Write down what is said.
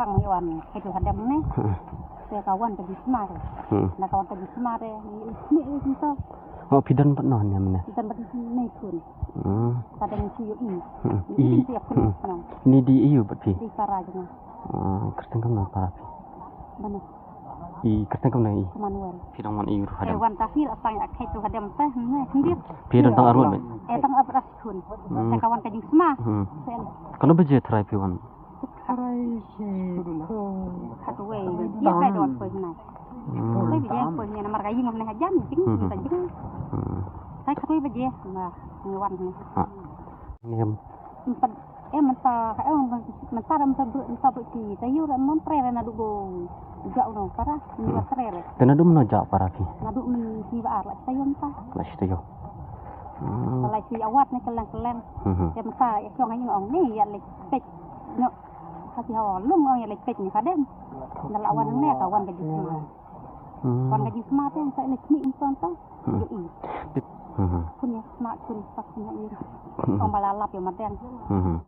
khang mai wan itu hadam ni saya kawan pergi semar nak kawan pergi semar ni kita oh pidan pat non ya mana kita pergi ni pun pada ni ciu i ini siap pun ni di iu pat pi di Sarajana kerten kam na para pi mana i kerten kam na i Manuel pidang man iu hadam wan tahir asang ak itu hadam teh ni sendiri pidan tang arun tang abras kun saya kawan pergi semar kalau beje try pi wan satu way dia kai dot pun naiไม่ไปแย่งคนเนี่ยนะมารกายิงมันให้ยันจริงแต่จริงใช้คุยไปแย่งมาในวันนี้เนี่ยมันตามันตามันตาบุตรีแต่ยูรมันเตะนะดูโบจาอุนparaนี่ว่าเตะแต่นั่นดูมันจาparaพี่นั่นดูมันที่ว่าอะไรใช่ยังตาlah situ yoอะไรที่อวัดในกำลังแต่มันตาช่วงให้ยังอ่องนี่อย่าเล็กเป็ดเนาะถ้าที่เขาลุ่มเอาอย่าเล็กเป็ดนี่ค่ะเด่นนั่นละวันนี้กับวันกันอยู่มาวันกันอยู่มาแต่saya lagi insan tu, jadi, punya smart pun tak punya ini, orang malalap yang macam